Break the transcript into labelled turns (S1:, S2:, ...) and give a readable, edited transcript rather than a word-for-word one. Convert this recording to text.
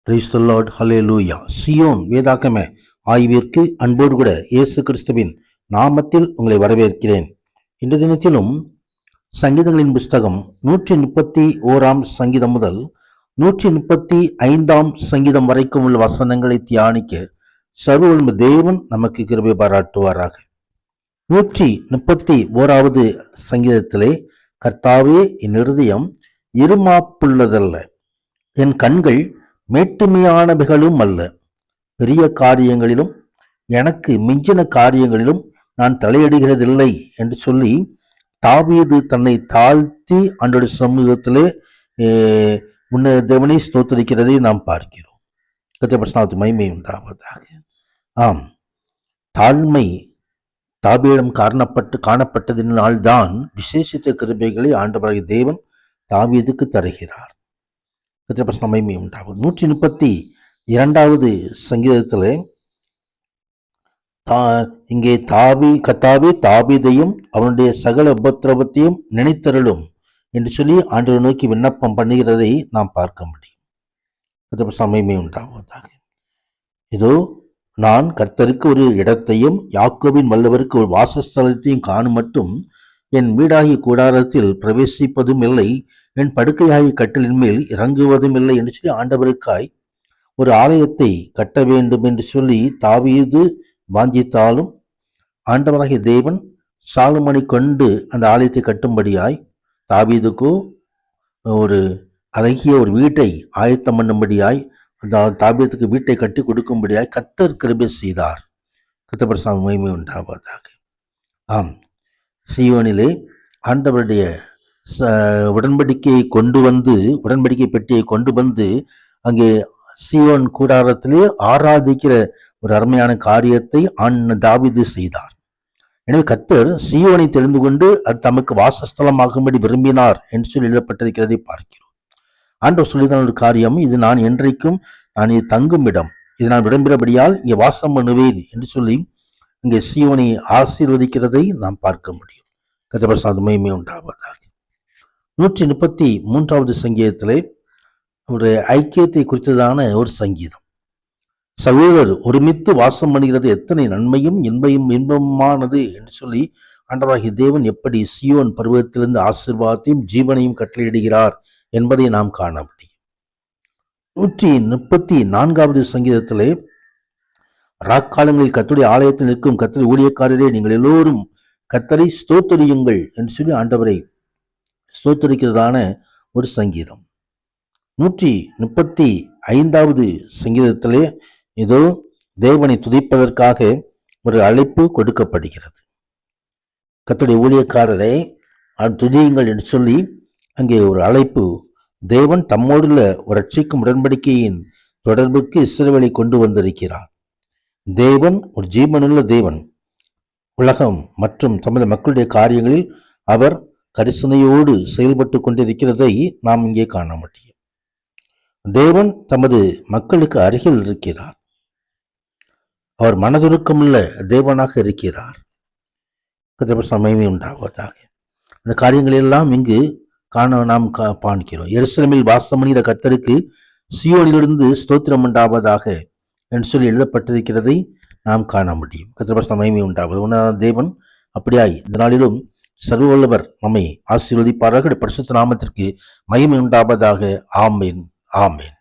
S1: Praise the Lord, hallelujah. Zion வேதாகம ஆய்விற்கு அன்போடு கூட இயேசு கிறிஸ்துவின் நாமத்தில் உங்களை வரவேற்கிறேன். இன்று தினத்திலும் சங்கீதங்களின் புஸ்தகம் 131 சங்கீதம் முதல் 135 சங்கீதம் வரைக்கும் உள்ள வசனங்களை தியானிக்க சர்வவல்லமை தேவன் நமக்கு கிருபை பாராட்டுவாராக. 131 சங்கீதத்திலே, கர்த்தாவே, என் இருதயம் இருமாப்புள்ளதல்ல, என் கண்கள் மேட்டுமையானவைகளும் அல்ல, பெரிய காரியங்களிலும் எனக்கு மிஞ்சின காரியங்களிலும் நான் தலையிடுகிறதில்லை என்று சொல்லி தாவீது தன்னை தாழ்த்தி ஆண்டவருடைய சமூகத்திலே தேவனை ஸ்தோத்திரிக்கிறதை நாம் பார்க்கிறோம். கர்த்தருடைய மகிமை உண்டாவதாக. ஆம், தாழ்மை தாவீதிடம் காணப்பட்டதினால்தான் விசேஷித்த கிருபைகளை ஆண்டவராகிய தேவன் தாவீதுக்கு தருகிறார். மகிமை உண்டாகும். 132 சங்கீதத்திலே இங்கே கர்த்தாவே, தாவீதையும் அவனுடைய சகல உபத்திரவத்தையும் நினைத்தருளும் என்று சொல்லி ஆண்டவரை நோக்கி விண்ணப்பம் பண்ணுகிறதை நாம் பார்க்க முடியும். மகிமை உண்டாவதாக. இதோ நான் கர்த்தருக்கு ஒரு இடத்தையும் யாக்கோபின் வல்லவருக்கு ஒரு வாசஸ்தலத்தையும் காணும் மட்டும் என் வீடாகிய கூடாரத்தில் பிரவேசிப்பதும் இல்லை, என் படுக்கையாகிய கட்டிலின் மேல் இறங்குவதும் இல்லை என்று சொல்லி ஆண்டவருக்காய் ஒரு ஆலயத்தை கட்ட வேண்டும் என்று சொல்லி தாவீது வாஞ்சித்தாலும் ஆண்டவராகிய தேவன் சாலமோனை கொண்டு அந்த ஆலயத்தை கட்டும்படியாய் தாவீதுக்கோ ஒரு அழகிய ஒரு வீட்டை ஆயத்தம் பண்ணும்படியாய் தாவீதுக்கு வீட்டை கட்டி கொடுக்கும்படியாய் கர்த்தர் கிருபை செய்தார். கர்த்தர் மகிமை உண்டாவதாக. ஆம், சீயோனிலே ஆண்டவருடைய உடன்படிக்கையை உடன்படிக்கை பெட்டியை கொண்டு வந்து அங்கே சீயோன் கூடாரத்திலே ஆராதிக்கிற ஒரு அருமையான காரியத்தை தாவீது செய்தார். எனவே கர்த்தர் சீயோனை தெரிந்து கொண்டு அது தமக்கு வாசஸ்தலமாகும்படி விரும்பினார் என்று சொல்லி எழுதப்பட்டிருக்கிறதை பார்க்கிறோம். ஆண்டவர் சொல்லிதான் ஒரு காரியம், இது நான் என்றைக்கும் நான் இது தங்கும் இடம், இது நான் விரும்புகிறபடியால் இங்கே வாசம் பண்ணுவேன் என்று சொல்லி இங்கே சீயோனை ஆசீர்வதிக்கிறதை நாம் பார்க்க முடியும். கர்த்தர் மகிமை உண்டாவதாக. 133 சங்கீதத்திலே ஒரு ஐக்கியத்தை குறித்ததான ஒரு சங்கீதம். சகோதரர் ஒருமித்து வாசம் பண்ணுகிறது எத்தனை நன்மையும் இன்பமானது என்று சொல்லி ஆண்டவராகிய தேவன் எப்படி சீயோன் பருவத்திலிருந்து ஆசீர்வாதத்தையும் ஜீவனையும் கட்டளையிடுகிறார் என்பதை நாம் காண முடியும். 134 சங்கீதத்திலே, ராக்காலங்களில் கர்த்தருடைய ஆலயத்தில் நிற்கும் கர்த்தருடைய ஊழியக்காரரே, நீங்கள் எல்லோரும் கர்த்தரை ஸ்தோத்திரியுங்கள் என்று சொல்லி ஆண்டவரை ஸ்தோத்திரிக்கிறதான ஒரு சங்கீதம். 135 சங்கீதத்திலே இதோ தேவனை துதிப்பதற்காக ஒரு அழைப்பு கொடுக்கப்படுகிறது. கர்த்தருடைய ஊழியக்காரரை துதியுங்கள் என்று சொல்லி அங்கே ஒரு அழைப்பு. தேவன் தம்மோடுள்ள ஒரு ரட்சிக்கும் உடன்படிக்கையின் தொடர்புக்கு இஸ்ரவேலை கொண்டு வந்திருக்கிறார். தேவன் ஒரு ஜீவனுள்ள தேவன். உலகம் மற்றும் தமது மக்களுடைய காரியங்களில் அவர் கரிசனையோடு செயல்பட்டு கொண்டிருக்கிறதை நாம் இங்கே காண முடியும். தேவன் தமது மக்களுக்கு அருகில் இருக்கிறார். அவர் மனதுருக்கமுள்ள தேவனாக இருக்கிறார். கர்த்தர் மகிமை உண்டாவதாக. அந்த காரியங்களெல்லாம் இங்கு நாம் காண்கிறோம். எருசலேமில் வாசமணிகிற கர்த்தருக்கு சியோனிலிருந்து ஸ்தோத்திரம் உண்டாவதாக என்று சொல்லி எழுதப்பட்டிருக்கிறதை நாம் காண முடியும். கர்த்தர் மகிமை உண்டாவது. உன்னத தேவன் அப்படியாய் இந்த நாளிலும் சர்வ வல்லவர் நம்மை ஆசீர்வதிப்பாராக. பரிசுத்த நாமத்திற்கு மகிமை உண்டாவதாக. ஆமேன், ஆமேன்.